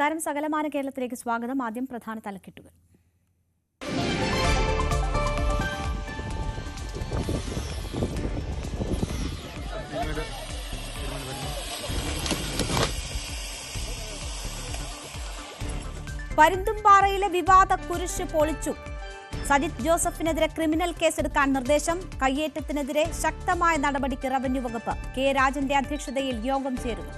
നമസ്കാരം. സകലമാന കേരളത്തിലേക്ക് സ്വാഗതം. ആദ്യം പ്രധാന തലക്കെട്ടുകൾ. പരുന്തുംപാറയിലെ വിവാദ കുരിശ് പൊളിച്ചു. സജിത് ജോസഫിനെതിരെ ക്രിമിനൽ കേസെടുക്കാൻ നിർദ്ദേശം. കയ്യേറ്റത്തിനെതിരെ ശക്തമായ നടപടിക്ക് റവന്യൂ വകുപ്പ്. കെ രാജന്റെ അധ്യക്ഷതയിൽ യോഗം ചേരുന്നു.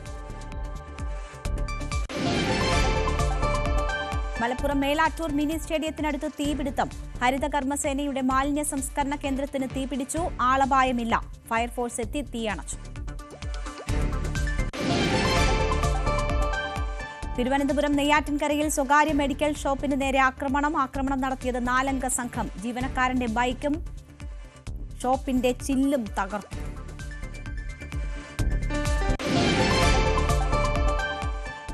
മലപ്പുറം മേലാറ്റൂർ മിനി സ്റ്റേഡിയത്തിനടുത്ത് തീപിടുത്തം. ഹരിതകർമ്മസേനയുടെ മാലിന്യ സംസ്കരണ കേന്ദ്രത്തിന് തീപിടിച്ചു. ആളപായമില്ല. ഫയർഫോഴ്സ് എത്തി തീയണച്ചു. തിരുവനന്തപുരം നെയ്യാറ്റിൻകരയിൽ സ്വകാര്യ മെഡിക്കൽ ഷോപ്പിന് നേരെ ആക്രമണം നടത്തിയത് 4 അംഗ സംഘം. ജീവനക്കാരന്റെ ബൈക്കും ഷോപ്പിന്റെ ചില്ലും തകർത്തു.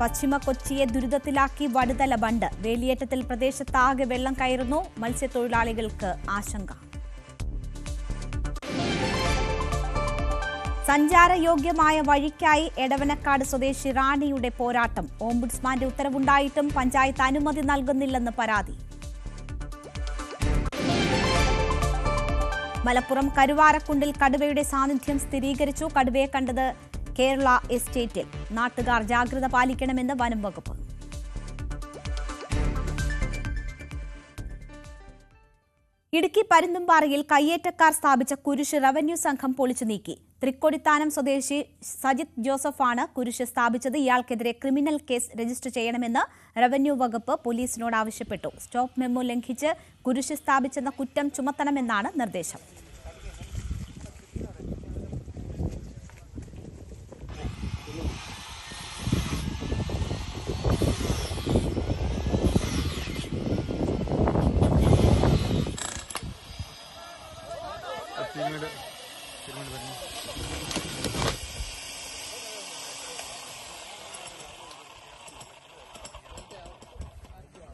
പശ്ചിമ കൊച്ചിയെ ദുരിതത്തിലാക്കി വടുതല ബണ്ട്. വേലിയേറ്റത്തിൽ പ്രദേശത്താകെ വെള്ളം കയറുന്നു. മത്സ്യത്തൊഴിലാളികൾക്ക് ആശങ്ക. സഞ്ചാരയോഗ്യമായ വഴിക്കായി എടവനക്കാട് സ്വദേശി റാണിയുടെ പോരാട്ടം. ഓംബുഡ്സ്മാന്റെ ഉത്തരവുണ്ടായിട്ടും പഞ്ചായത്ത് അനുമതി നൽകുന്നില്ലെന്ന് പരാതി. മലപ്പുറം കരുവാരക്കുണ്ടിൽ കടുവയുടെ സാന്നിധ്യം സ്ഥിരീകരിച്ചു. കടുവയെ കണ്ടത് കേരള എസ്റ്റേറ്റിൽ. നാട്ടുകാർ ജാഗ്രത പാലിക്കണമെന്ന് വനം വകുപ്പ്. ഇടുക്കി പരുന്തുംപാറയിൽ കയ്യേറ്റക്കാർ സ്ഥാപിച്ച കുരിശ് റവന്യൂ സംഘം പൊളിച്ചു നീക്കി. തൃക്കൊടിത്താനം സ്വദേശി സജിത് ജോസഫാണ് കുരിശ് സ്ഥാപിച്ചത്. ഇയാൾക്കെതിരെ ക്രിമിനൽ കേസ് രജിസ്റ്റർ ചെയ്യണമെന്ന് റവന്യൂ വകുപ്പ് പോലീസിനോട് ആവശ്യപ്പെട്ടു. സ്റ്റോപ്പ് മെമ്മോ ലംഘിച്ച് കുരിശ് സ്ഥാപിച്ചെന്ന കുറ്റം ചുമത്തണമെന്നാണ് നിർദ്ദേശം.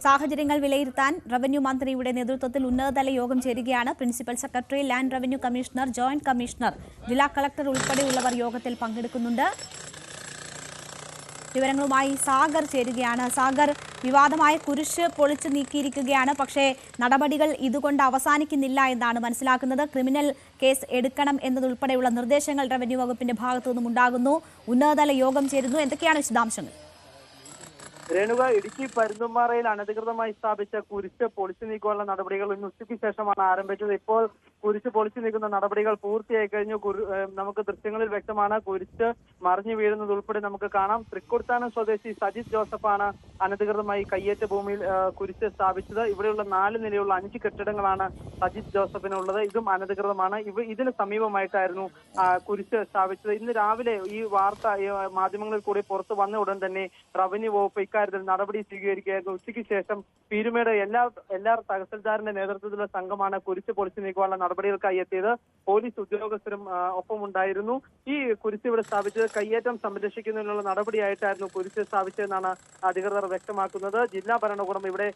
സാഹചര്യങ്ങൾ വിലയിരുത്താൻ റവന്യൂ മന്ത്രിയുടെ നേതൃത്വത്തിൽ ഉന്നതതല യോഗം ചേരുകയാണ്. Principal secretary, land revenue commissioner, joint commissioner, ജില്ലാ കളക്ടർ ഉൾപ്പെടെയുള്ളവർ യോഗത്തിൽ പങ്കെടുക്കുന്നുണ്ട്. വിവരങ്ങളുമായി സാഗർ ചേരുകയാണ്. സാഗർ, വിവാദമായ കുരിശ് പൊളിച്ചു നീക്കിയിരിക്കുകയാണ്. പക്ഷേ നടപടികൾ ഇതുകൊണ്ട് അവസാനിക്കുന്നില്ല എന്നാണ് മനസ്സിലാക്കുന്നത്. ക്രിമിനൽ കേസ് എടുക്കണം എന്നതുൾപ്പെടെയുള്ള നിർദ്ദേശങ്ങൾ റവന്യൂ വകുപ്പിന്റെ ഭാഗത്തു നിന്നും ഉണ്ടാകുന്നു. ഉന്നതതല യോഗം ചേരുന്നു. എന്തൊക്കെയാണ് വിശദാംശങ്ങൾ? രേണുക, ഇടുക്കി പരുന്തുംപാറയിൽ അനധികൃതമായി സ്ഥാപിച്ച കുരിശ് പൊളിച്ചു നീക്കാനുള്ള നടപടികൾ ഇന്ന് ഉച്ചയ്ക്ക് ശേഷമാണ് ആരംഭിച്ചത്. ഇപ്പോൾ കുരിശ് പൊളിച്ചു നീക്കുന്ന നടപടികൾ പൂർത്തിയായി കഴിഞ്ഞു. നമുക്ക് ദൃശ്യങ്ങളിൽ വ്യക്തമാണ് കുരിശ് മറിഞ്ഞു വീഴുന്നത് ഉൾപ്പെടെ നമുക്ക് കാണാം. തൃക്കൊടിത്താനം സ്വദേശി സജിത് ജോസഫാണ് അനധികൃതമായി കയ്യേറ്റ ഭൂമിയിൽ കുരിശ് സ്ഥാപിച്ചത്. ഇവിടെയുള്ള 4 നിലയുള്ള 5 കെട്ടിടങ്ങളാണ് സജിത് ജോസഫിനുള്ളത്. ഇതും അനധികൃതമാണ്. ഇതിന് സമീപമായിട്ടായിരുന്നു കുരിശ് സ്ഥാപിച്ചത്. ഇന്ന് രാവിലെ ഈ വാർത്ത മാധ്യമങ്ങളിൽ കൂടി പുറത്തു വന്ന ഉടൻ തന്നെ റവന്യൂ വകുപ്പ് ഇക്കാര്യത്തിൽ നടപടി സ്വീകരിക്കുകയായിരുന്നു. ഉച്ചയ്ക്ക് ശേഷം പീരുമേട് എല്ലാ തഹസിൽദാറിന്റെ നേതൃത്വത്തിലുള്ള സംഘമാണ് കുരിശ് പൊളിച്ചു നീക്കാനുള്ള നടപടികൾക്കായി എത്തിയത്. പോലീസ് ഉദ്യോഗസ്ഥരും ഒപ്പമുണ്ടായിരുന്നു. ഈ കുരിശ് ഇവിടെ സ്ഥാപിച്ചത് കയ്യേറ്റം സംരക്ഷിക്കുന്നതിനുള്ള നടപടിയായിട്ടായിരുന്നു കുരിശ് സ്ഥാപിച്ചതെന്നാണ് അധികൃതർ വ്യക്തമാക്കുന്നത്. ജില്ലാ ഭരണകൂടം ഇവിടെ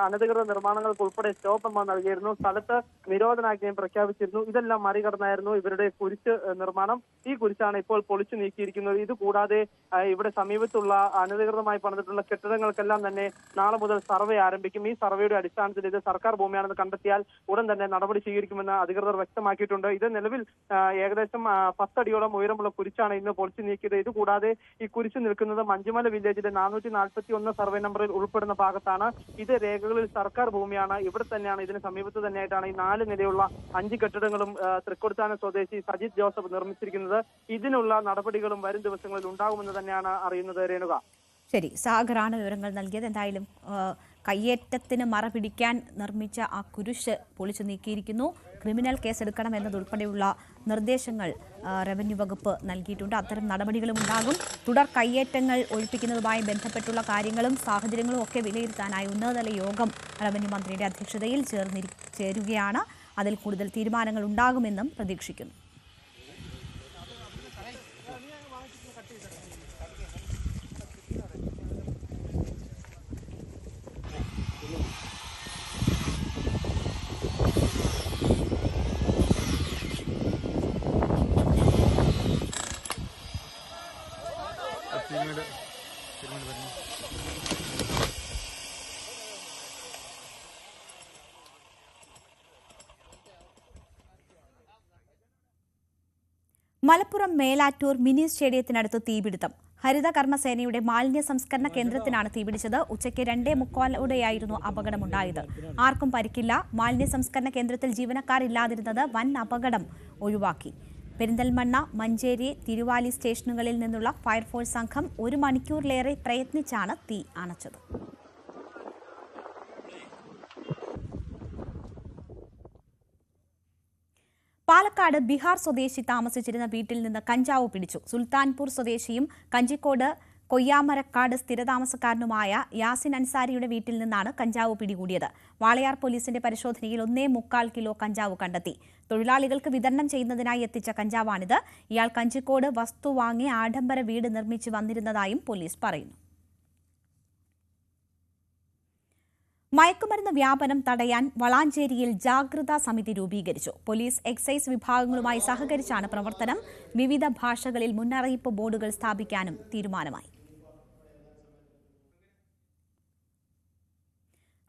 അനധികൃത നിർമ്മാണങ്ങൾക്ക് ഉൾപ്പെടെ സ്റ്റോപ്പ് മെമ്മോ നൽകിയിരുന്നു. സ്ഥലത്ത് നിരോധനാജ്ഞയും പ്രഖ്യാപിച്ചിരുന്നു. ഇതെല്ലാം മറികടന്നായിരുന്നു ഇവരുടെ കുരിശ് നിർമ്മാണം. ഈ കുരിശാണ് ഇപ്പോൾ പൊളിച്ചു നീക്കിയിരിക്കുന്നത്. ഇതുകൂടാതെ ഇവിടെ സമീപത്തുള്ള അനധികൃതമായി പണിതിട്ടുള്ള കെട്ടിടങ്ങൾക്കെല്ലാം തന്നെ നാളെ മുതൽ സർവേ ആരംഭിക്കും. ഈ സർവേയുടെ അടിസ്ഥാനത്തിൽ ഇത് സർക്കാർ ഭൂമിയാണെന്ന് കണ്ടെത്തിയാൽ ഉടൻ തന്നെ നടപടി സ്വീകരിക്കുമെന്ന് അധികൃതർ വ്യക്തമാക്കിയിട്ടുണ്ട്. ഇത് നിലവിൽ ഏകദേശം 10 അടിയോളം ഉയരമുള്ള കുരിശാണ് ഇന്ന് പൊളിച്ചു നീക്കിയത്. ഇതുകൂടാതെ ഈ കുരിശ് നിൽക്കുന്നത് മഞ്ചുമല വില്ലേജിലെ 441 സർവേ നമ്പറിൽ ഉൾപ്പെടുന്ന ഭാഗത്താണ്. ഇത് രേഖകളിൽ സർക്കാർ ഭൂമിയാണ്. ഇവിടെ തന്നെയാണ്, ഇതിന് സമീപത്ത് തന്നെയായിട്ടാണ് ഈ 4 നിലയുള്ള 5 കെട്ടിടങ്ങളും തൃക്കൊടിത്താനം സ്വദേശി സജിത് ജോസഫ് നിർമ്മിച്ചിരിക്കുന്നത്. ഇതിനുള്ള നടപടികളും വരും ദിവസങ്ങളിൽ ഉണ്ടാകുമെന്ന് തന്നെയാണ് അറിയുന്നത്. രേണുക, ശരി, സാഗറാണ് വിവരങ്ങൾ നൽകിയത്. എന്തായാലും കയ്യേറ്റത്തിന് മറപിടിക്കാൻ നിർമ്മിച്ച ആ കുരിശ് പൊളിച്ചു നീക്കിയിരിക്കുന്നു. ക്രിമിനൽ കേസെടുക്കണം എന്നതുൾപ്പെടെയുള്ള നിർദ്ദേശങ്ങൾ റവന്യൂ വകുപ്പ് നൽകിയിട്ടുണ്ട്. അത്തരം നടപടികളും ഉണ്ടാകും. തുടർ കയ്യേറ്റങ്ങൾ ഒഴിപ്പിക്കുന്നതുമായി ബന്ധപ്പെട്ടുള്ള കാര്യങ്ങളും സാഹചര്യങ്ങളും ഒക്കെ വിലയിരുത്താനായി ഉന്നതതല യോഗം റവന്യൂ മന്ത്രിയുടെ അധ്യക്ഷതയിൽ ചേരുകയാണ്. അതിൽ കൂടുതൽ തീരുമാനങ്ങൾ ഉണ്ടാകുമെന്നും പ്രതീക്ഷിക്കുന്നു. തിരുവനന്തപുരം മലപ്പുറം മേലാറ്റൂർ മിനി സ്റ്റേഡിയത്തിനടുത്ത് തീപിടുത്തം. ഹരിത കർമ്മസേനയുടെ മാലിന്യ സംസ്കരണ കേന്ദ്രത്തിനാണ് തീപിടിച്ചത്. ഉച്ചയ്ക്ക് 2:45 അപകടമുണ്ടായത്. ആർക്കും പരിക്കില്ല. മാലിന്യ സംസ്കരണ കേന്ദ്രത്തിൽ ജീവനക്കാരില്ലാതിരുന്നത് വൻ അപകടം ഒഴിവാക്കി. പെരിന്തൽമണ്ണ, മഞ്ചേരി, തിരുവാലി സ്റ്റേഷനുകളിൽ നിന്നുള്ള ഫയർഫോഴ്സ് സംഘം 1 മണിക്കൂറിലേറെ പ്രയത്നിച്ചാണ് തീ അണച്ചത്. പാലക്കാട് ബിഹാർ സ്വദേശി താമസിച്ചിരുന്ന വീട്ടിൽ നിന്ന് കഞ്ചാവ് പിടിച്ചു. സുൽത്താൻപൂർ സ്വദേശിയും കഞ്ചിക്കോട് കൊയ്യാമരക്കാട് സ്ഥിരതാമസക്കാരനുമായ യാസിൻ അൻസാരിയുടെ വീട്ടിൽ നിന്നാണ് കഞ്ചാവ് പിടികൂടിയത്. വാളയാർ പോലീസിന്റെ പരിശോധനയിൽ 1.25 കിലോ കഞ്ചാവ് കണ്ടെത്തി. തൊഴിലാളികൾക്ക് വിതരണം ചെയ്യുന്നതിനായി എത്തിച്ച കഞ്ചാവാണിത്. ഇയാൾ കഞ്ചിക്കോട് വസ്തു വാങ്ങി ആഡംബര വീട് നിർമ്മിച്ച് വന്നിരുന്നതായും പോലീസ് പറയുന്നു. മയക്കുമരുന്ന് വ്യാപനം തടയാൻ വളാഞ്ചേരിയിൽ ജാഗ്രതാ സമിതി രൂപീകരിച്ചു. പോലീസ്, എക്സൈസ് വിഭാഗങ്ങളുമായി സഹകരിച്ചാണ് പ്രവർത്തനം. വിവിധ ഭാഷകളിൽ മുന്നറിയിപ്പ് ബോർഡുകൾ സ്ഥാപിക്കാനും തീരുമാനമായി.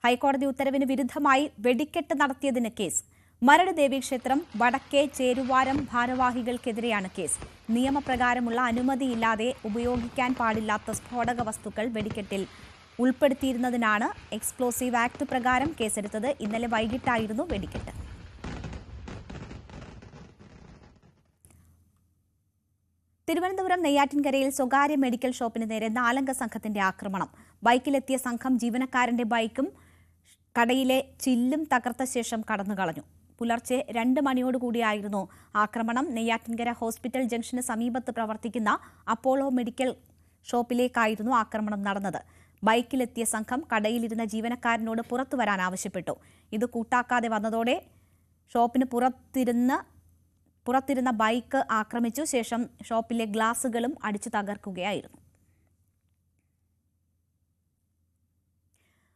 ഹൈക്കോടതി ഉത്തരവിന് വിരുദ്ധമായി വെടിക്കെട്ട് നടത്തിയതിന് കേസ്. മരട് ദേവീക്ഷേത്രം വടക്കേ ചേരുവാരം ഭാരവാഹികൾക്കെതിരെയാണ് കേസ്. നിയമപ്രകാരമുള്ള അനുമതിയില്ലാതെ ഉപയോഗിക്കാൻ പാടില്ലാത്ത സ്ഫോടക വസ്തുക്കൾ വെടിക്കെട്ടിൽ ഉൾപ്പെടുത്തിയിരുന്നതിനാണ് എക്സ്പ്ലോസീവ് ആക്ട് പ്രകാരം കേസെടുത്തത്. ഇന്നലെ വൈകിട്ടായിരുന്നു വെടിക്കെട്ട്. തിരുവനന്തപുരം നെയ്യാറ്റിൻകരയിൽ സ്വകാര്യ മെഡിക്കൽ ഷോപ്പിന് നേരെ 4 സംഘത്തിന്റെ ആക്രമണം. ബൈക്കിലെത്തിയ സംഘം ജീവനക്കാരന്റെ ബൈക്കും കടയിലെ ചില്ലും തകർത്ത ശേഷം കടന്നുകളഞ്ഞു. പുലർച്ചെ 2 മണിയോടുകൂടിയായിരുന്നു ആക്രമണം. നെയ്യാറ്റിൻകര ഹോസ്പിറ്റൽ ജംഗ്ഷന് സമീപത്ത് പ്രവർത്തിക്കുന്ന അപ്പോളോ മെഡിക്കൽ ഷോപ്പിലേക്കായിരുന്നു ആക്രമണം നടന്നത്. ബൈക്കിലെത്തിയ സംഘം കടയിലിരുന്ന ജീവനക്കാരനോട് പുറത്തു വരാൻ ആവശ്യപ്പെട്ടു. ഇത് കൂട്ടാക്കാതെ വന്നതോടെ ഷോപ്പിന് പുറത്തിരുന്ന ബൈക്ക് ആക്രമിച്ചു. ശേഷം ഷോപ്പിലെ ഗ്ലാസുകളും അടിച്ചു തകർക്കുകയായിരുന്നു.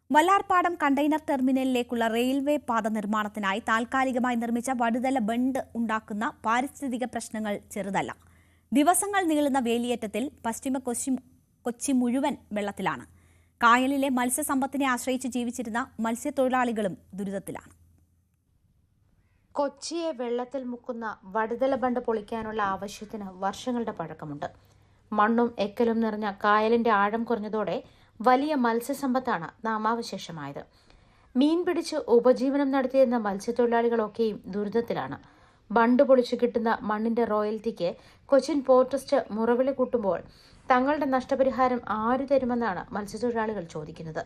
വല്ലാർപാടം കണ്ടെയ്നർ ടെർമിനലിലേക്കുള്ള റെയിൽവേ പാത നിർമ്മാണത്തിനായി താൽക്കാലികമായി നിർമ്മിച്ച വടുതല ബണ്ട് ഉണ്ടാക്കുന്ന പാരിസ്ഥിതിക പ്രശ്നങ്ങൾ ചെറുതല്ല. ദിവസങ്ങൾ നീളുന്ന വേലിയേറ്റത്തിൽ പശ്ചിമ കൊച്ചി മുഴുവൻ വെള്ളത്തിലാണ്. കായലിലെ മത്സ്യസമ്പത്തിനെ ആശ്രയിച്ച് ജീവിച്ചിരുന്ന മത്സ്യത്തൊഴിലാളികളും ദുരിതത്തിലാണ്. കൊച്ചിയെ വെള്ളത്തിൽ മുക്കുന്ന വടുതല ബണ്ട് പൊളിക്കാനുള്ള ആവശ്യത്തിന് വർഷങ്ങളുടെ പഴക്കമുണ്ട്. മണ്ണും എക്കലും നിറഞ്ഞ കായലിന്റെ ആഴം കുറഞ്ഞതോടെ വലിയ മത്സ്യസമ്പത്താണ് നാമാവശേഷമായത്. മീൻ പിടിച്ച് ഉപജീവനം നടത്തിയിരുന്ന മത്സ്യത്തൊഴിലാളികളൊക്കെയും ദുരിതത്തിലാണ്. ബണ്ട് പൊളിച്ചു കിട്ടുന്ന മണ്ണിന്റെ റോയൽറ്റിക്ക് കൊച്ചിൻ പോർട്ട് ട്രസ്റ്റ് മുറവിളി കൂട്ടുമ്പോൾ തങ്ങളുടെ നഷ്ടപരിഹാരം ആര് തരുമെന്നാണ് മത്സ്യത്തൊഴിലാളികൾ ചോദിക്കുന്നത്.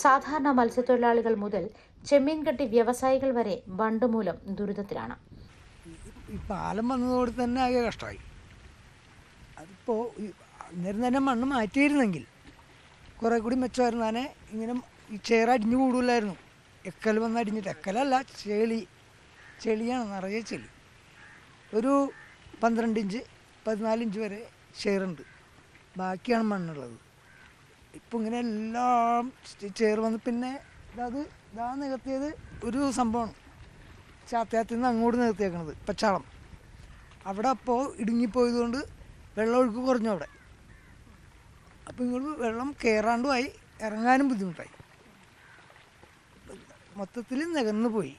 സാധാരണ മത്സ്യത്തൊഴിലാളികൾ മുതൽ ചെമ്മീൻ കെട്ടി വ്യവസായികൾ വരെ ബണ്ട് മൂലം ദുരിതത്തിലാണ്. ഈ പാലം വന്നതോടെ തന്നെ ആകെ കഷ്ടമായി. അതിപ്പോൾ അന്നേരം തന്നെ മണ്ണ് മാറ്റിയിരുന്നെങ്കിൽ കുറേ കൂടി മെച്ചമായിരുന്നാനെ ഇങ്ങനെ ഈ ചേറടിഞ്ഞു കൂടില്ലായിരുന്നു. എക്കൽ വന്ന് അടിഞ്ഞിട്ട്, എക്കലല്ല ചെളിയാണ്, നിറയെ ചെളി. ഒരു 12 ഇഞ്ച് 14 ഇഞ്ച് വരെ ചേറുണ്ട്, ബാക്കിയാണ് മണ്ണുള്ളത്. ഇപ്പം ഇങ്ങനെ എല്ലാം ചേറ് വന്ന് പിന്നെ ഇതാ നികത്തിയത് ഒരു സംഭവമാണ്. ചാത്തയാത്തിൽ നിന്ന് അങ്ങോട്ട് നികത്തിയേക്കണത് പച്ചാളം. അവിടെ അപ്പോൾ ഇടുങ്ങിപ്പോയതുകൊണ്ട് വെള്ളമൊഴുക്ക് കുറഞ്ഞു അവിടെ. അപ്പം ഇങ്ങോട്ട് വെള്ളം കയറാണ്ടുമായി, ഇറങ്ങാനും ബുദ്ധിമുട്ടായി. മൊത്തത്തിൽ നികന്നു പോയി.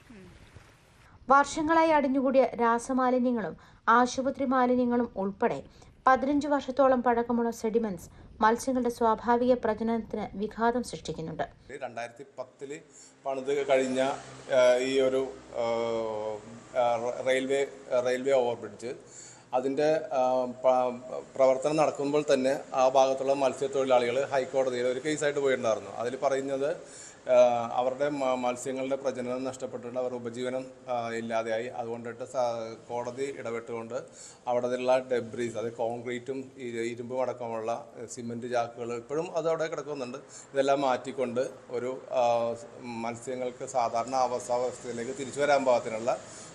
വർഷങ്ങളായി അടിഞ്ഞുകൂടിയ രാസമാലിന്യങ്ങളും ആശുപത്രി മാലിന്യങ്ങളും ഉൾപ്പെടെ 15 വർഷത്തോളം പഴക്കമുള്ള സെഡിമെന്റ്സ് മത്സ്യങ്ങളുടെ സ്വാഭാവിക പ്രജനനത്തിന് വിഘാതം സൃഷ്ടിക്കുന്നുണ്ട്. 2010 പണിത് കഴിഞ്ഞ ഈ ഒരു റെയിൽവേ ഓവർബ്രിഡ്ജ് അതിൻ്റെ പ്രവർത്തനം നടക്കുമ്പോൾ തന്നെ ആ ഭാഗത്തുള്ള മത്സ്യത്തൊഴിലാളികൾ ഹൈക്കോടതിയിൽ ഒരു കേസായിട്ട് പോയിട്ടുണ്ടായിരുന്നു. അതിൽ പറയുന്നത് അവരുടെ മത്സ്യങ്ങളുടെ പ്രജനനം നഷ്ടപ്പെട്ടിട്ട് അവർ ഉപജീവനം ഇല്ലാതെയായി. അതുകൊണ്ടിട്ട് കോടതി ഇടപെട്ടുകൊണ്ട് അവിടെയുള്ള ഡെബ്രീസ്, അത് കോൺക്രീറ്റും ഇരുമ്പും അടക്കമുള്ള സിമെൻറ്റ് ചാക്കുകൾ ഇപ്പോഴും അത് അവിടെ കിടക്കുന്നുണ്ട്. ഇതെല്ലാം മാറ്റിക്കൊണ്ട് ഒരു മത്സ്യങ്ങൾക്ക് സാധാരണ അവസ്ഥയിലേക്ക് തിരിച്ചു വരാൻ പാകത്തിനുള്ള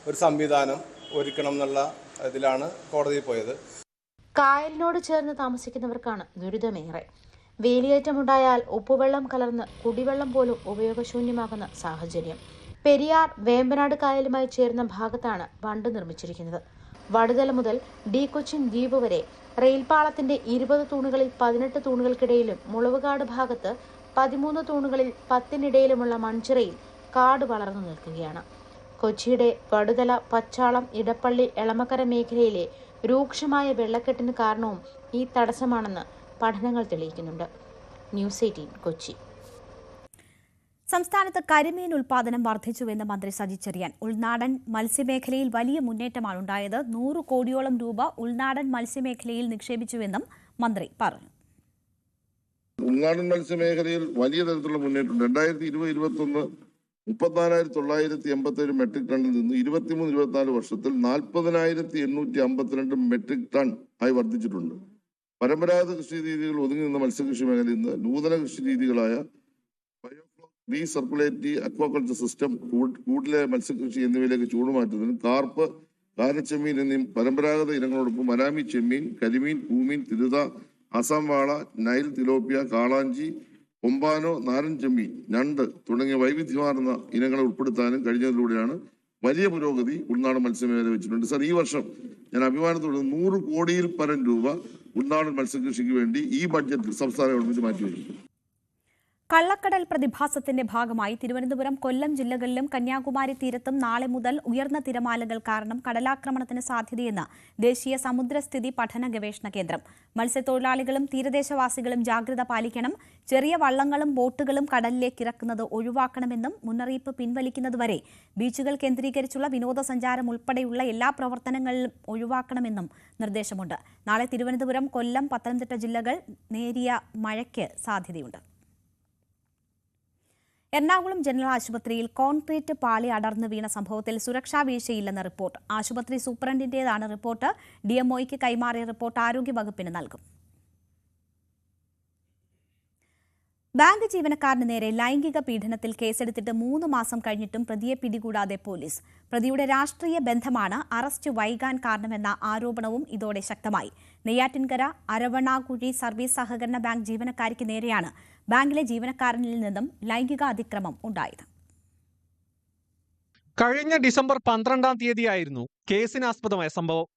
ഒരു സംവിധാനം ഒരുക്കണം എന്നുള്ള ഇതിലാണ് കോടതിയിൽ പോയത്. കായലിനോട് ചേർന്ന് താമസിക്കുന്നവർക്കാണ് ദുരിതമേറെ. വേലിയേറ്റമുണ്ടായാൽ ഉപ്പുവെള്ളം കലർന്ന് കുടിവെള്ളം പോലും ഉപയോഗശൂന്യമാകുന്ന സാഹചര്യം. പെരിയാർ വേമ്പനാട് കായലുമായി ചേർന്ന ഭാഗത്താണ് ബണ്ട് നിർമ്മിച്ചിരിക്കുന്നത്. വടുതല മുതൽ ഡി കൊച്ചിൻ ദ്വീപ് വരെ റെയിൽപാളത്തിന്റെ 20 തൂണുകളിൽ 18 തൂണുകൾക്കിടയിലും മുളവുകാട് ഭാഗത്ത് 13 തൂണുകളിൽ 10-നിടയിലുമുള്ള മൺചിറയിൽ കാട് വളർന്നു നിൽക്കുകയാണ്. കൊച്ചിയുടെ വടുതല, പച്ചാളം, ഇടപ്പള്ളി, എളമക്കര മേഖലയിലെ രൂക്ഷമായ വെള്ളക്കെട്ടിന് കാരണവും ഈ തടസ്സമാണെന്ന് പഠനങ്ങൾ തെളിയിക്കുന്നുണ്ട്. ന്യൂസ് 18 കൊച്ചി. സംസ്ഥാനത്ത് കരിമീൻ ഉൽപാദനം വർദ്ധിച്ചുവെന്ന് മന്ത്രി സജി ചെറിയാൻ. ഉൾനാടൻ മത്സ്യമേഖലയിൽ വലിയ മുന്നേറ്റമാണ് ഉണ്ടായത്. 100 കോടിയോളം രൂപ ഉൾനാടൻ മത്സ്യമേഖലയിൽ നിക്ഷേപിച്ചുവെന്നും മന്ത്രി പറഞ്ഞു. ഉൾനാടൻ മത്സ്യമേഖലയിൽ വലിയ തരത്തിലുള്ള മുന്നേറ്റം 2020-21 34,987 മെട്രിക് ടണ്ണിൽ നിന്ന് 23-24 വർഷത്തിൽ 40,852 മെട്രിക് ടൺ ആയി വർദ്ധിച്ചിട്ടുണ്ട്. പരമ്പരാഗത കൃഷി രീതികൾ ഒതുങ്ങി നിന്ന മത്സ്യകൃഷി മേഖലയിൽ നിന്ന് നൂതന കൃഷി രീതികളായ റീസർക്കുലേറ്റീവ് അക്വാകൾച്ചർ സിസ്റ്റം, കൂട്ടിലെ മത്സ്യകൃഷി എന്നിവയിലേക്ക് ചൂടുമാറ്റുന്നതിന് കാർപ്പ്, കാരച്ചെമ്മീൻ എന്നീ പരമ്പരാഗത ഇനങ്ങളോടൊപ്പം മരാമി ചെമ്മീൻ, കരിമീൻ, പൂമീൻ, തിരുത, അസം വാള, നൈൽ തിലോപ്പിയ, കാളാഞ്ചി, കൊമ്പാനോ, നാരൻ ചെമ്മീൻ, ഞണ്ട് തുടങ്ങിയ വൈവിധ്യമാർന്ന ഇനങ്ങളെ ഉൾപ്പെടുത്താനും കഴിഞ്ഞതിലൂടെയാണ് വലിയ പുരോഗതി ഉൾനാടൻ മത്സ്യമേഖല വെച്ചിട്ടുണ്ട്. സർ, ഈ വർഷം ഞാൻ അഭിമാനത്തോടെ 100 കോടിയിൽ പരം രൂപ ഉൾനാടൻ മത്സ്യകൃഷിക്ക് വേണ്ടി ഈ ബഡ്ജറ്റിൽ സംസ്ഥാന ഗവൺമെന്റ് മാറ്റിവെച്ചിട്ടുണ്ട്. കള്ളക്കടൽ പ്രതിഭാസത്തിന്റെ ഭാഗമായി തിരുവനന്തപുരം, കൊല്ലം ജില്ലകളിലും കന്യാകുമാരി തീരത്തും നാളെ മുതൽ ഉയർന്ന തിരമാലകൾ കാരണം കടലാക്രമണത്തിന് സാധ്യതയെന്ന് ദേശീയ സമുദ്രസ്ഥിതി പഠന ഗവേഷണ കേന്ദ്രം. മത്സ്യത്തൊഴിലാളികളും തീരദേശവാസികളും ജാഗ്രത പാലിക്കണം. ചെറിയ വള്ളങ്ങളും ബോട്ടുകളും കടലിലേക്ക് ഇറക്കുന്നത് ഒഴിവാക്കണമെന്നും മുന്നറിയിപ്പ് പിൻവലിക്കുന്നതുവരെ ബീച്ചുകൾ കേന്ദ്രീകരിച്ചുള്ള വിനോദസഞ്ചാരം ഉൾപ്പെടെയുള്ള എല്ലാ പ്രവർത്തനങ്ങളും ഒഴിവാക്കണമെന്നും നിർദ്ദേശമുണ്ട്. നാളെ തിരുവനന്തപുരം, കൊല്ലം, പത്തനംതിട്ട ജില്ലകൾ നേരിയ മഴയ്ക്ക് സാധ്യതയുണ്ട്. എറണാകുളം ജനറൽ ആശുപത്രിയിൽ കോൺക്രീറ്റ് പാളി അടർന്നു വീണ സംഭവത്തിൽ സുരക്ഷാ വീഴ്ചയില്ലെന്ന റിപ്പോർട്ട്. ആശുപത്രി സൂപ്രണ്ടിന്റേതാണ് റിപ്പോർട്ട്. ഡിഎംഒയ്ക്ക് കൈമാറിയ റിപ്പോർട്ട് ആരോഗ്യവകുപ്പിന് നൽകും. ബാങ്ക് ജീവനക്കാരന് നേരെ ലൈംഗിക പീഡനത്തിൽ കേസെടുത്തിട്ട് 3 മാസം കഴിഞ്ഞിട്ടും പ്രതിയെ പിടികൂടാതെ പോലീസ്. പ്രതിയുടെ രാഷ്ട്രീയ ബന്ധമാണ് അറസ്റ്റ് വൈകാൻ കാരണമെന്ന ആരോപണവും ഇതോടെ ശക്തമായി. നെയ്യാറ്റിൻകര അരവണാകുഴി സർവീസ് സഹകരണ ബാങ്ക് ജീവനക്കാരിക്ക് നേരെയാണ് ബാങ്കിലെ ജീവനക്കാരനിൽ നിന്നും ലൈംഗിക അതിക്രമം ഉണ്ടായത്. കഴിഞ്ഞ ഡിസംബർ 12-ാം തീയതിയായിരുന്നു കേസിനാസ്പദമായ സംഭവം.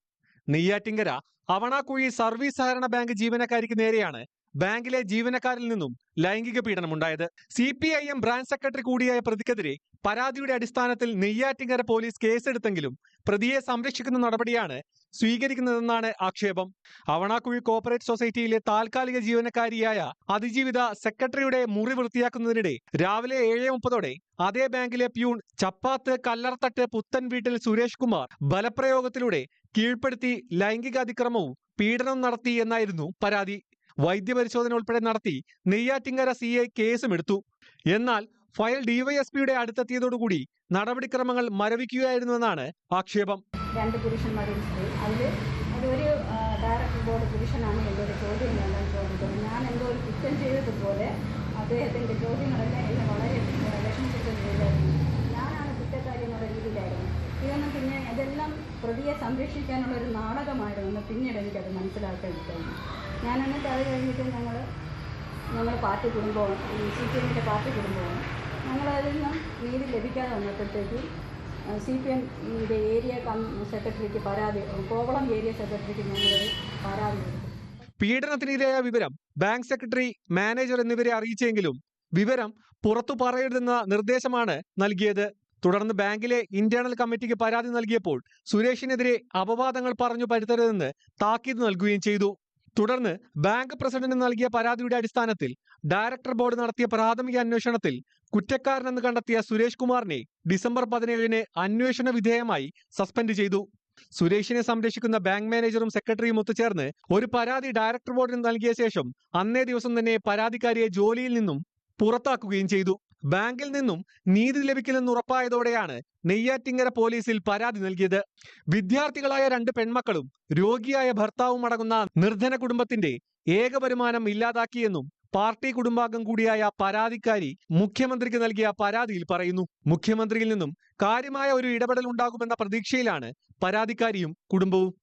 നെയ്യാറ്റിൻകര അവണാകുഴി സർവീസ് സഹകരണ ബാങ്ക് ജീവനക്കാരിക്ക് നേരെയാണ് ബാങ്കിലെ ജീവനക്കാരിൽ നിന്നും ലൈംഗിക പീഡനമുണ്ടായത്. CPIM ബ്രാഞ്ച് സെക്രട്ടറി കൂടിയായ പ്രതിക്കെതിരെ പരാതിയുടെ അടിസ്ഥാനത്തിൽ നെയ്യാറ്റിൻകര പോലീസ് കേസെടുത്തെങ്കിലും പ്രതിയെ സംരക്ഷിക്കുന്ന നടപടിയാണ് സ്വീകരിക്കുന്നതെന്നാണ് ആക്ഷേപം. അവണാകുഴി കോപ്പറേറ്റ് സൊസൈറ്റിയിലെ താൽക്കാലിക ജീവനക്കാരിയായ അതിജീവിത സെക്രട്ടറിയുടെ മുറി വൃത്തിയാക്കുന്നതിനിടെ രാവിലെ 7:30 അതേ ബാങ്കിലെ പ്യൂൺ ചപ്പാത്ത് കല്ലറത്തട്ട് പുത്തൻ വീട്ടിൽ സുരേഷ് കുമാർ ബലപ്രയോഗത്തിലൂടെ കീഴ്പ്പെടുത്തി ലൈംഗിക അതിക്രമവും പീഡനവും നടത്തി എന്നായിരുന്നു പരാതി. വൈദ്യപരിശോധന ഉൾപ്പെടെ നടത്തി നെയ്യാറ്റിൻകര CI കേസുമെടുത്തു. എന്നാൽ ഫയൽ ഡിവൈഎസ്പിയുടെ അടുത്തെത്തിയതോടുകൂടി നടപടിക്രമങ്ങൾ മരവിക്കുകയായിരുന്നുവെന്നാണ് ആക്ഷേപം. 2 പുരുഷന്മാരും അതിൽ ഒരു ഡയറക്ടർ ബോർഡ് പുരുഷനാണ് എൻ്റെ ഒരു ചോദ്യം ചോദിച്ചത്. ഞാൻ എന്തോ ഒരു കുറ്റം ചെയ്തതുപോലെ അദ്ദേഹത്തിൻ്റെ ചോദ്യങ്ങളെല്ലാം എന്നെ വളരെ വിഷമിപ്പിച്ചിട്ടുണ്ടായിരുന്നു. ഞാനാണ് കുറ്റക്കാരി എന്നുള്ള രീതിയിലായിരുന്നു. ഇതൊന്നും പിന്നെ ഇതെല്ലാം പ്രതിയെ സംരക്ഷിക്കാനുള്ള ഒരു നാടകമായിരുന്നു. പിന്നീട് എനിക്കത് മനസ്സിലാക്കാൻ കഴിഞ്ഞു. ഞാൻ എന്നിട്ട് അത് കഴിഞ്ഞിട്ട് ഞങ്ങൾ പാർട്ടി കുടുംബമാണ്, CPMൻ്റെ പാർട്ടി കുടുംബമാണ്. ഞങ്ങളതിൽ നിന്നും നീതി ലഭിക്കാതെ വന്നപ്പോഴത്തേക്കും CPMൻ്റെ ഏരിയ സെക്രട്ടറിക്ക് പരാതി, കോവളം ഏരിയ സെക്രട്ടറിക്ക് ഞങ്ങളൊരു പരാതി കൊടുത്തു. പീഡനത്തിനിരയായ വിവരം ബാങ്ക് സെക്രട്ടറി, മാനേജർ എന്നിവരെ അറിയിച്ചെങ്കിലും വിവരം പുറത്തു പറയരുതെന്ന നിർദ്ദേശമാണ് നൽകിയത്. തുടർന്ന് ബാങ്കിലെ ഇന്റേണൽ കമ്മിറ്റിക്ക് പരാതി നൽകിയപ്പോൾ സുരേഷിനെതിരെ അപവാദങ്ങൾ പറഞ്ഞു പരുത്തരുതെന്ന് താക്കീത് നൽകുകയും ചെയ്തു. തുടർന്ന് ബാങ്ക് പ്രസിഡന്റ് നൽകിയ പരാതിയുടെ അടിസ്ഥാനത്തിൽ ഡയറക്ടർ ബോർഡ് നടത്തിയ പ്രാഥമിക അന്വേഷണത്തിൽ കുറ്റക്കാരനെന്ന് കണ്ടെത്തിയ സുരേഷ് കുമാറിനെ ഡിസംബർ 17-ന് അന്വേഷണ വിധേയമായി സസ്പെൻഡ് ചെയ്തു. സുരേഷിനെ സംരക്ഷിക്കുന്ന ബാങ്ക് മാനേജറും സെക്രട്ടറിയും ഒത്തുചേർന്ന് ഒരു പരാതി ഡയറക്ടർ ബോർഡിന് നൽകിയ ശേഷം അന്നേ ദിവസം തന്നെ പരാതിക്കാരിയെ ജോലിയിൽ നിന്നും പുറത്താക്കുകയും ചെയ്തു. ബാങ്കിൽ നിന്നും നീതി ലഭിക്കില്ലെന്ന് ഉറപ്പായതോടെയാണ് നെയ്യാറ്റിൻകര പോലീസിൽ പരാതി നൽകിയത്. വിദ്യാർത്ഥികളായ 2 പെൺമക്കളും രോഗിയായ ഭർത്താവും അടങ്ങുന്ന നിർധന കുടുംബത്തിന്റെ ഏക വരുമാനം ഇല്ലാതാക്കിയെന്നും പാർട്ടി കുടുംബാംഗം കൂടിയായ പരാതിക്കാരി മുഖ്യമന്ത്രിക്ക് നൽകിയ പരാതിയിൽ പറയുന്നു. മുഖ്യമന്ത്രിയിൽ നിന്നും കാര്യമായ ഒരു ഇടപെടൽ ഉണ്ടാകുമെന്ന പ്രതീക്ഷയിലാണ് പരാതിക്കാരിയും കുടുംബവും.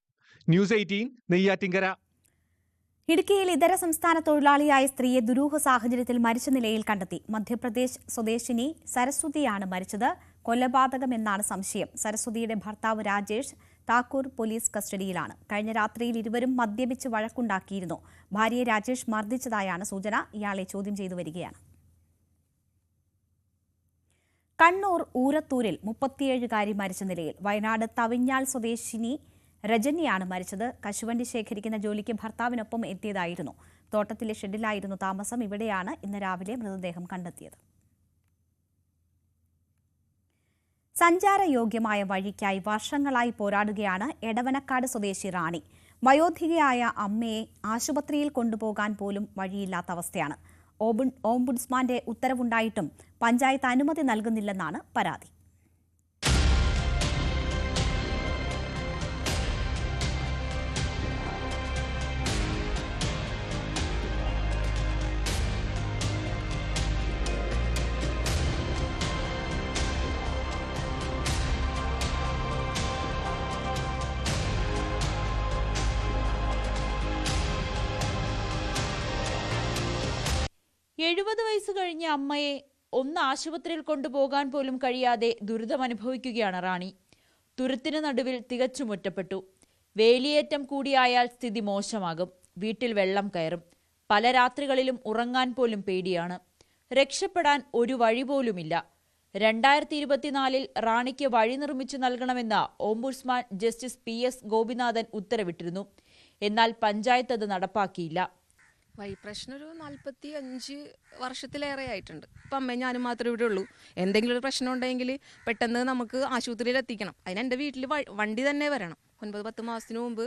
ന്യൂസ് 18 നെയ്യാറ്റിൻകര. ഇടുക്കിയിൽ ഇതര സംസ്ഥാന തൊഴിലാളിയായ സ്ത്രീയെ ദുരൂഹ സാഹചര്യത്തിൽ മരിച്ച നിലയിൽ കണ്ടെത്തി. മധ്യപ്രദേശ് സ്വദേശിനി സരസ്വതിയാണ് മരിച്ചത്. കൊലപാതകമെന്നാണ് സംശയം. സരസ്വതിയുടെ ഭർത്താവ് രാജേഷ് താക്കൂർ പോലീസ് കസ്റ്റഡിയിലാണ്. കഴിഞ്ഞ രാത്രിയിൽ ഇരുവരും മദ്യപിച്ച് വഴക്കുണ്ടാക്കിയിരുന്നു. ഭാര്യയെ രാജേഷ് മർദ്ദിച്ചതായാണ് സൂചന. ഇയാളെ ചോദ്യം ചെയ്തു വരികയാണ്. കണ്ണൂർ ഊരത്തൂരിൽ 37-കാരി മരിച്ച നിലയിൽ. വയനാട് തവിഞ്ഞാൽ സ്വദേശിനി രജനിയാണ് മരിച്ചത്. കശുവണ്ടി ശേഖരിക്കുന്ന ജോലിക്ക് ഭർത്താവിനൊപ്പം എത്തിയതായിരുന്നു. തോട്ടത്തിലെ ഷെഡിലായിരുന്നു താമസം. ഇവിടെയാണ് ഇന്ന് രാവിലെ മൃതദേഹം കണ്ടെത്തിയത്. സഞ്ചാരയോഗ്യമായ വഴിക്കായി വർഷങ്ങളായി പോരാടുകയാണ് എടവനക്കാട് സ്വദേശി റാണി. വയോധികയായ അമ്മയെ ആശുപത്രിയിൽ കൊണ്ടുപോകാൻ പോലും വഴിയില്ലാത്ത അവസ്ഥയാണ്. ഓംബുഡ്സ്മാന്റെ ഉത്തരവുണ്ടായിട്ടും പഞ്ചായത്ത് അനുമതി നൽകുന്നില്ലെന്നാണ് പരാതി. വയസ്സ് കഴിഞ്ഞ അമ്മയെ ഒന്ന് ആശുപത്രിയിൽ കൊണ്ടുപോകാൻ പോലും കഴിയാതെ ദുരിതമനുഭവിക്കുകയാണ് റാണി. തുരുത്തിന് നടുവിൽ തികച്ചും ഒറ്റപ്പെട്ടു. വേലിയേറ്റം കൂടിയായാൽ സ്ഥിതി മോശമാകും. വീട്ടിൽ വെള്ളം കയറും. പല രാത്രികളിലും ഉറങ്ങാൻ പോലും പേടിയാണ്. രക്ഷപ്പെടാൻ ഒരു വഴി പോലുമില്ല. 2024 റാണിക്ക് വഴി നിർമ്മിച്ചു നൽകണമെന്ന് ഓംബുഡ്സ്മാൻ ജസ്റ്റിസ് PS ഗോപിനാഥൻ ഉത്തരവിട്ടിരുന്നു. എന്നാൽ പഞ്ചായത്ത് അത് നടപ്പാക്കിയില്ല. പ്രശ്നം ഒരു 45 വർഷത്തിലേറെ ആയിട്ടുണ്ട്. ഇപ്പം അമ്മയും ഞാനും മാത്രമേ ഇവിടെ ഉള്ളൂ. എന്തെങ്കിലും ഒരു പ്രശ്നം ഉണ്ടെങ്കിൽ പെട്ടെന്ന് നമുക്ക് ആശുപത്രിയിൽ എത്തിക്കണം. അതിന് എൻ്റെ വീട്ടിൽ വണ്ടി തന്നെ വരണം. 9-10 മാസത്തിന് മുമ്പ്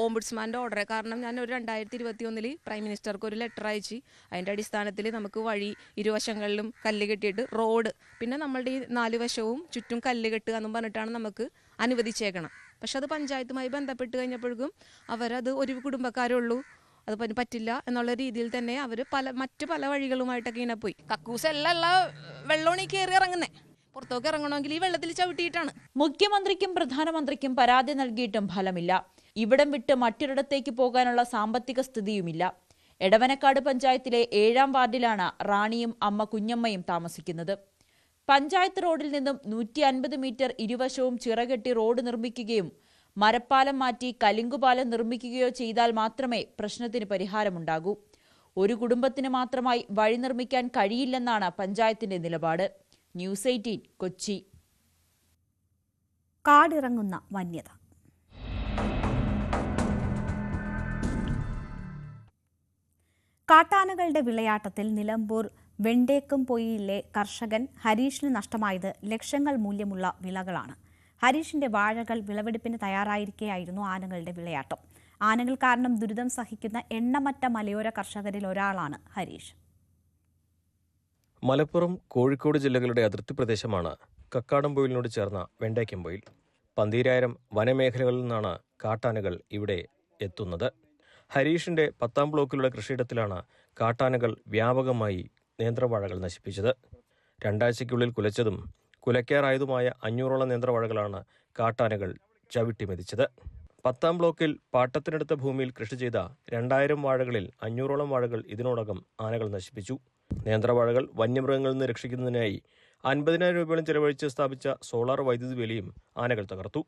ഓംബുഡ്സ്മാൻ്റെ ഓർഡർ കാരണം ഞാൻ ഒരു 2021 പ്രൈം മിനിസ്റ്റർക്ക് ഒരു ലെറ്റർ അയച്ച് അതിൻ്റെ അടിസ്ഥാനത്തിൽ നമുക്ക് വഴി ഇരുവശങ്ങളിലും കല്ല് കെട്ടിയിട്ട് റോഡ്, പിന്നെ നമ്മളുടെ ഈ 4 വശവും ചുറ്റും കല്ല് കെട്ടുക എന്നും പറഞ്ഞിട്ടാണ് നമുക്ക് അനുവദിച്ചേക്കണം. പക്ഷെ അത് പഞ്ചായത്തുമായി ബന്ധപ്പെട്ട് കഴിഞ്ഞപ്പോഴേക്കും അവരത് ഒരു കുടുംബക്കാരുള്ളൂ, അത് പറ്റില്ല എന്നുള്ള രീതിയിൽ തന്നെ അവർ മറ്റു പല വഴികളുമായിട്ടൊക്കെ ഇങ്ങനെ പോയി. കക്കൂസ് എല്ലാം വെള്ളമാണ് ഈ കയറി ഇറങ്ങുന്നത്. പുറത്തേക്ക് ഇറങ്ങണമെങ്കിൽ ഈ വെള്ളത്തിൽ ചവിട്ടിയിട്ടാണ്. മുഖ്യമന്ത്രിക്കും പ്രധാനമന്ത്രിക്കും പരാതി നൽകിയിട്ടും ഫലമില്ല. ഇവിടം വിട്ട് മറ്റൊരിടത്തേക്ക് പോകാനുള്ള സാമ്പത്തിക സ്ഥിതിയുമില്ല. എടവനക്കാട് പഞ്ചായത്തിലെ 7ാം വാർഡിലാണ് റാണിയും അമ്മ കുഞ്ഞമ്മയും താമസിക്കുന്നത്. പഞ്ചായത്ത് റോഡിൽ നിന്നും 150 മീറ്റർ ഇരുവശവും ചിറകെട്ടി റോഡ് നിർമ്മിക്കുകയും മരപ്പാലം മാറ്റി കലിങ്കുപാലം നിർമ്മിക്കുകയോ ചെയ്താൽ മാത്രമേ പ്രശ്നത്തിന് പരിഹാരമുണ്ടാകൂ. ഒരു കുടുംബത്തിന് മാത്രമായി വഴി നിർമ്മിക്കാൻ കഴിയില്ലെന്നാണ് പഞ്ചായത്തിന്റെ നിലപാട്. ന്യൂസ് 18 കൊച്ചി. കാടിറങ്ങുന്ന വന്യത. കാട്ടാനകളുടെ വിളയാട്ടത്തിൽ നിലമ്പൂർ വെണ്ടേക്കുംപൊയിലിലെ കർഷകൻ ഹരീഷിന് നഷ്ടമായത് ലക്ഷങ്ങൾ മൂല്യമുള്ള വിളകളാണ്. ഹരീഷിന്റെ വാഴകൾ വിളവെടുപ്പിന് തയ്യാറായിരിക്കെയായിരുന്നു ആനകളുടെ വിളയാട്ടം. ആനകൾ കാരണം ദുരിതം സഹിക്കുന്ന എണ്ണമറ്റ മലയോര കർഷകരിൽ ഒരാളാണ് ഹരീഷ്. മലപ്പുറം, കോഴിക്കോട് ജില്ലകളുടെ അതിർത്തി പ്രദേശമാണ് കക്കാടംപൊയിലിനോട് ചേർന്ന വെണ്ടേക്കുംപൊയിൽ. 12000 വനമേഖലകളിൽ നിന്നാണ് കാട്ടാനകൾ ഇവിടെ എത്തുന്നത്. ഹരീഷിന്റെ 10ാം ബ്ലോക്കിലുള്ള കൃഷിയിടത്തിലാണ് കാട്ടാനകൾ വ്യാപകമായി നേന്ത്രവാഴകൾ നശിപ്പിച്ചത്. 2 ആഴ്ചയ്ക്കുള്ളിൽ കുലച്ചതും കുലയ്ക്കാറായതുമായ 500ഓളം നേന്ത്രവാഴകളാണ് കാട്ടാനകൾ ചവിട്ടി മെതിച്ചത്. 10ാം ബ്ലോക്കിൽ പാട്ടത്തിനടുത്ത ഭൂമിയിൽ കൃഷി ചെയ്ത 2000 വാഴകളിൽ 500ഓളം വാഴകൾ ഇതിനോടകം ആനകൾ നശിപ്പിച്ചു. നേന്ത്രവാഴകൾ വന്യമൃഗങ്ങളിൽ നിന്ന് രക്ഷിക്കുന്നതിനായി 50,000 രൂപയോളം ചെലവഴിച്ച് സ്ഥാപിച്ച സോളാർ വൈദ്യുതി വേലിയും ആനകൾ തകർത്തു.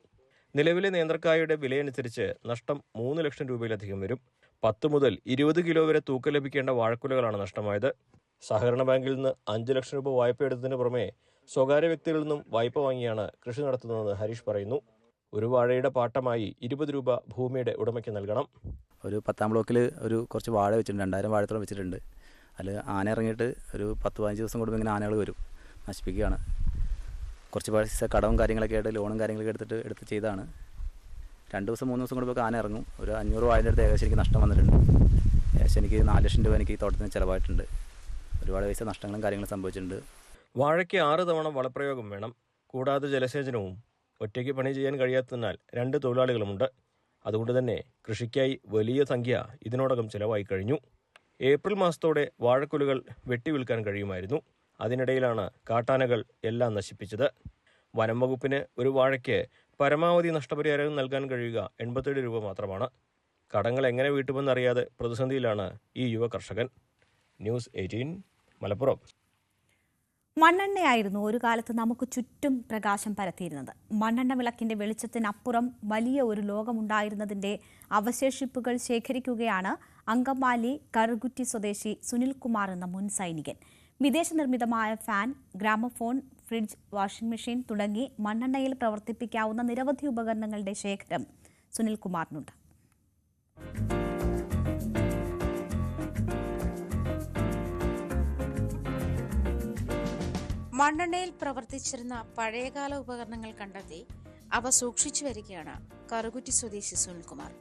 നിലവിലെ നേന്ത്രക്കായയുടെ വിലയനുസരിച്ച് നഷ്ടം 3 ലക്ഷം രൂപയിലധികം വരും. 10 മുതൽ 20 കിലോ വരെ തൂക്കം ലഭിക്കേണ്ട വാഴക്കുലകളാണ് നഷ്ടമായത്. സഹകരണ ബാങ്കിൽ നിന്ന് 5 ലക്ഷം രൂപ വായ്പ എടുത്തതിന് പുറമെ സ്വകാര്യ വ്യക്തികളിൽ നിന്നും വായ്പ വാങ്ങിയാണ് കൃഷി നടത്തുന്നതെന്ന് ഹരീഷ് പറയുന്നു. ഒരു വാഴയുടെ പാട്ടമായി 20 രൂപ ഭൂമിയുടെ ഉടമയ്ക്ക് നൽകണം. ഒരു 10ാം ബ്ലോക്കിൽ കുറച്ച് വാഴ വെച്ചിട്ടുണ്ട്, 2000 വാഴത്തോളം വെച്ചിട്ടുണ്ട്. അതിൽ ആന ഇറങ്ങിയിട്ട് ഒരു 10-15 ദിവസം കൂടുമ്പോൾ ഇങ്ങനെ ആനകൾ വരും, നശിപ്പിക്കുകയാണ്. കുറച്ച് പൈസ കടവും കാര്യങ്ങളൊക്കെ ആയിട്ട് ലോണും കാര്യങ്ങളൊക്കെ എടുത്ത് ചെയ്താണ്. 2 ദിവസം 3 ദിവസം കൂടുമ്പോൾ ആന ഇറങ്ങും. ഒരു 500 വാഴയുടെ അടുത്ത് ഏകദേശം എനിക്ക് നഷ്ടം വന്നിട്ടുണ്ട്. ഏകദേശം എനിക്ക് 4 ലക്ഷം രൂപ എനിക്ക് ഈ തോട്ടത്തിന് ചിലവായിട്ടുണ്ട്. ഒരുപാട് പൈസ നഷ്ടങ്ങളും കാര്യങ്ങളും സംഭവിച്ചിട്ടുണ്ട്. വാഴയ്ക്ക് 6 തവണ വളപ്രയോഗം വേണം. കൂടാതെ ജലസേചനവും. ഒറ്റയ്ക്ക് പണി ചെയ്യാൻ കഴിയാത്തതിനാൽ 2 തൊഴിലാളികളുമുണ്ട്. അതുകൊണ്ട് തന്നെ കൃഷിക്കായി വലിയ സംഖ്യ ഇതിനോടകം ചിലവായി കഴിഞ്ഞു. ഏപ്രിൽ മാസത്തോടെ വാഴക്കുലകൾ വെട്ടിവിൽക്കാൻ കഴിയുമായിരുന്നു. അതിനിടയിലാണ് കാട്ടാനകൾ എല്ലാം നശിപ്പിച്ചത്. വനം വകുപ്പിന് ഒരു വാഴയ്ക്ക് പരമാവധി നഷ്ടപരിഹാരം നൽകാൻ കഴിയുക 87 രൂപ മാത്രമാണ്. കടങ്ങൾ എങ്ങനെ വീട്ടുമെന്നറിയാതെ പ്രതിസന്ധിയിലാണ് ഈ യുവ കർഷകൻ. ന്യൂസ് 18 മലപ്പുറം. മണ്ണെണ്ണയായിരുന്നു ഒരു കാലത്ത് നമുക്ക് ചുറ്റും പ്രകാശം പരത്തിയിരുന്നത്. മണ്ണെണ്ണ വിളക്കിന്റെ വെളിച്ചത്തിനപ്പുറം വലിയ ഒരു ലോകമുണ്ടായിരുന്നതിന്റെ അവശേഷിപ്പുകൾ ശേഖരിക്കുകയാണ് അങ്കമാലി കറുകുറ്റി സ്വദേശി സുനിൽകുമാർ എന്ന മുൻ സൈനികൻ. വിദേശ നിർമ്മിതമായ fan, gramophone, fridge, washing machine തുടങ്ങി മണ്ണെണ്ണയിൽ പ്രവർത്തിപ്പിക്കാവുന്ന നിരവധി ഉപകരണങ്ങളുടെ ശേഖരം സുനിൽകുമാറിനുണ്ട്. മണ്ണെണ്ണയിൽ പ്രവർത്തിച്ചിരുന്ന പഴയകാല ഉപകരണങ്ങൾ കണ്ടെത്തി അവ സൂക്ഷിച്ചു വരികയാണ് കറുകുറ്റി സ്വദേശി സുനിൽകുമാർ.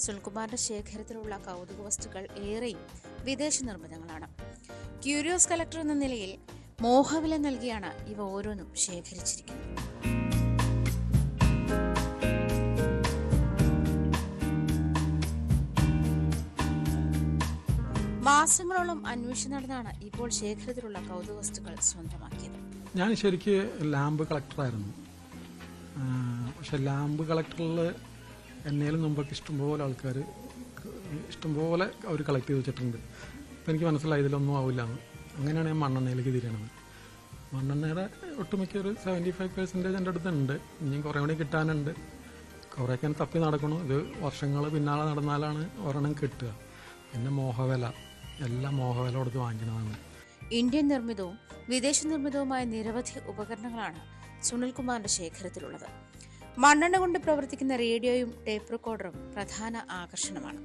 സുനിൽകുമാറിന്റെ ശേഖരത്തിലുള്ള കൗതുക വസ്തുക്കൾ ഏറെയും വിദേശ നിർമ്മിതങ്ങളാണ്. ക്യൂരിയോസ് കളക്ടർ എന്ന നിലയിൽ മോഹവില നൽകിയാണ് ഇവ ഓരോന്നും ശേഖരിച്ചിരിക്കുന്നത്. മാസങ്ങളോളം അന്വേഷണം നടന്നാണ് ഇപ്പോൾ ശേഖരത്തിലുള്ള കൗതുക വസ്തുക്കൾ സ്വന്തമാക്കിയത്. ഞാൻ ശരിക്ക് ലാമ്പ് കളക്ടറായിരുന്നു. പക്ഷെ ലാമ്പ് കളക്ടറിൽ എന്നേലും മുമ്പൊക്കെ ഇഷ്ടംപോലെ ആൾക്കാർ ഇഷ്ടംപോലെ അവർ കളക്ട് ചെയ്ത് വെച്ചിട്ടുണ്ട്. അപ്പോൾ എനിക്ക് മനസ്സിലായി ഇതിലൊന്നും ആവില്ല എന്ന്. അങ്ങനെയാണ് ഞാൻ മണ്ണെണ്ണയിലേക്ക് തിരിയണത്. മണ്ണെണ്ണയുടെ ഒട്ടുമിക്ക ഒരു 75% എൻ്റെ അടുത്തുണ്ട്. ഇനിയും കുറേ കൂടി കിട്ടാനുണ്ട്. കുറേയൊക്കെ തപ്പി നടക്കണം. ഇത് വർഷങ്ങൾ പിന്നാലെ നടന്നാലാണ് ഒരെണ്ണം കിട്ടുക. പിന്നെ മോഹവില, എല്ലാം മോഹവില കൊടുത്ത് വാങ്ങിക്കണതാണ്. ഇന്ത്യൻ നിർമ്മിതവും വിദേശ നിർമ്മിതവുമായ നിരവധി ഉപകരണങ്ങളാണ് സുനിൽകുമാറിന്റെ ശേഖരത്തിലുള്ളത്. മണ്ണെണ്ണ കൊണ്ട് പ്രവർത്തിക്കുന്ന റേഡിയോയും ടേപ്പ് റെക്കോർഡറും പ്രധാന ആകർഷണമാണ്.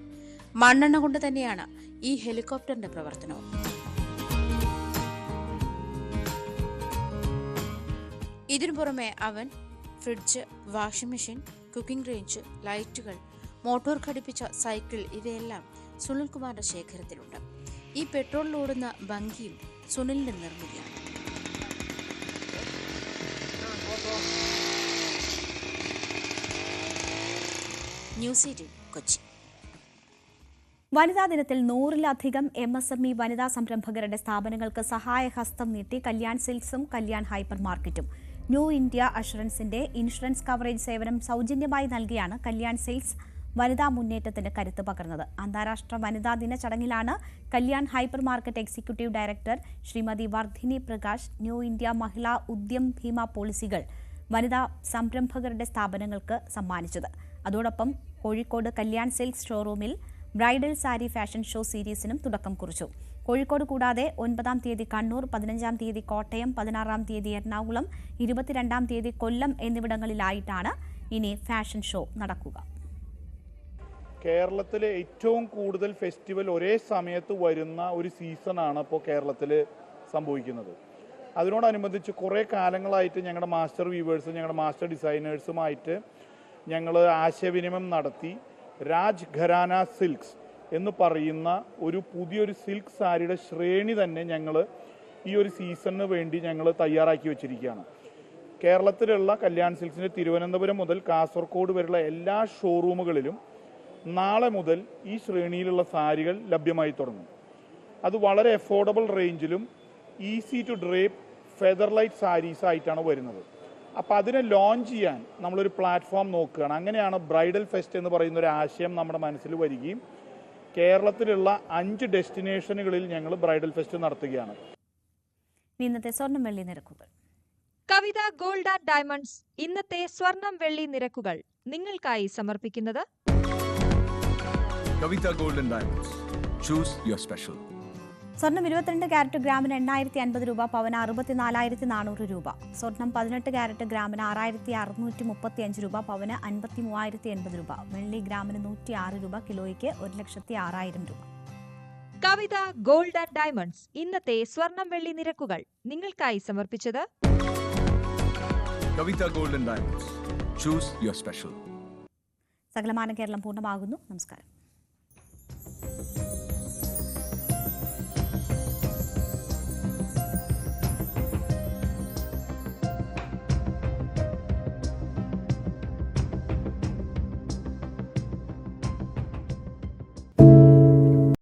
മണ്ണെണ്ണ കൊണ്ട് തന്നെയാണ് ഈ ഹെലികോപ്റ്ററിന്റെ പ്രവർത്തനവും. ഇതിനു പുറമെ അവൻ, fridge, washing machine, cooking range, ലൈറ്റുകൾ, മോട്ടോർ ഘടിപ്പിച്ച സൈക്കിൾ ഇവയെല്ലാം സുനിൽകുമാറിന്റെ ശേഖരത്തിലുണ്ട്. ഈ പെട്രോളിലോടുന്ന ബങ്കിയും സുനിലിന്റെ നിർമ്മിതിയാണ്. ന്യൂസ് 18 കൊച്ചി. വനിതാ ദിനത്തിൽ 100-ലധികം MSME വനിതാ സംരംഭകരുടെ സ്ഥാപനങ്ങൾക്ക് സഹായഹസ്തം നീട്ടി കല്യാൺ സിൽക്സും കല്യാൺ ഹൈപ്പർ മാർക്കറ്റും. ന്യൂ ഇന്ത്യ അഷുറൻസിന്റെ ഇൻഷുറൻസ് കവറേജ് സേവനം സൗജന്യമായി നൽകിയാണ് കല്യാൺ സെയിൽസ് വനിതാ മുന്നേറ്റത്തിന് കരുത്ത് പകർന്നത്. അന്താരാഷ്ട്ര വനിതാ ദിന ചടങ്ങിലാണ് Kalyan hyper market executive director Shrimati Vardhini Prakash New India Mahila Udyam Bima പോളിസികൾ വനിതാ സംരംഭകരുടെ സ്ഥാപനങ്ങൾക്ക് സമ്മാനിച്ചത്. അതോടൊപ്പം കോഴിക്കോട് കല്യാൺ സിൽക്സ് ഷോറൂമിൽ ബ്രൈഡൽ സാരി ഫാഷൻ ഷോ സീരീസിനും തുടക്കം കുറിച്ചു. കോഴിക്കോട് കൂടാതെ 9-ാം തീയതി കണ്ണൂർ, 15-ാം തീയതി കോട്ടയം, 16-ാം തീയതി എറണാകുളം, 22-ാം തീയതി കൊല്ലം എന്നിവിടങ്ങളിലായിട്ടാണ് ഇനി ഫാഷൻ ഷോ നടക്കുക. കേരളത്തിലെ ഏറ്റവും കൂടുതൽ ഫെസ്റ്റിവൽ ഒരേ സമയത്ത് വരുന്ന ഒരു സീസണാണ് ഇപ്പോൾ കേരളത്തിൽ സംഭവിക്കുന്നത്. അതിനോടനുബന്ധിച്ച് കുറേ കാലങ്ങളായിട്ട് ഞങ്ങളുടെ മാസ്റ്റർ വീവേഴ്സും ഞങ്ങളുടെ മാസ്റ്റർ ഡിസൈനേഴ്സുമായിട്ട് ഞങ്ങൾ ആശയവിനിമയം നടത്തി രാജ് ഘരാന സിൽക്സ് എന്ന് പറയുന്ന ഒരു പുതിയൊരു സിൽക്ക് സാരിയുടെ ശ്രേണി തന്നെ ഞങ്ങൾ ഈ ഒരു സീസണിന് വേണ്ടി ഞങ്ങൾ തയ്യാറാക്കി വെച്ചിരിക്കുകയാണ്. കേരളത്തിലുള്ള കല്യാൺ സിൽക്സിൻ്റെ തിരുവനന്തപുരം മുതൽ കാസർഗോഡ് വരെയുള്ള എല്ലാ ഷോറൂമുകളിലും നാളെ മുതൽ ഈ ശ്രേണിയിലുള്ള സാരികൾ ലഭ്യമായി തുടങ്ങും. അത് വളരെ അഫോർഡബിൾ റേഞ്ചിലും easy to drape feather light saris ആയിട്ടാണ് വരുന്നത്. അപ്പോൾ അതിനെ ലോഞ്ച് ചെയ്യാൻ നമ്മളൊരു പ്ലാറ്റ്ഫോം നോക്കുകയാണ്. അങ്ങനെയാണ് ബ്രൈഡൽ ഫെസ്റ്റ് എന്ന് പറയുന്ന ഒരു ആശയം നമ്മുടെ മനസ്സിൽ വരികയും കേരളത്തിലുള്ള 5 ഡെസ്റ്റിനേഷനുകളിൽ ഞങ്ങൾ ബ്രൈഡൽ ഫെസ്റ്റ് നടത്തുകയാണ്. ഇന്നത്തെ സ്വർണം വെള്ളി നിരക്കുകൾ. കവിത ഗോൾഡ് ആൻഡ് ഡയമണ്ട്സ് ഇന്നത്തെ സ്വർണം വെള്ളി നിരക്കുകൾ നിങ്ങൾക്കായി സമർപ്പിക്കുന്നത് Kavitha gold and diamonds. Choose your special. സ്വർണം 22 ക്യാരറ്റ് ഗ്രാമിന് 8,050 രൂപ, പവന് 64,400 രൂപ. സ്വർണം 18 ക്യാരറ്റ് ഗ്രാമിന് 6,635 രൂപ, പവന് 53,080 രൂപ. വെള്ളി ഗ്രാമിന് 106 രൂപ, കിലോയ്ക്ക് 1,06,000 രൂപ. കവിത ഗോൾഡ് ആൻഡ് ഡയമണ്ട്സ് ഇന്നത്തെ സ്വർണം വെള്ളി നിരക്കുകൾ നിങ്ങൾക്കായി സമർപ്പിച്ചത് Kavitha gold and diamonds. Choose your special. സകലമാന കേരളം പൂർണ്ണമാകുന്നു. നമസ്കാരം.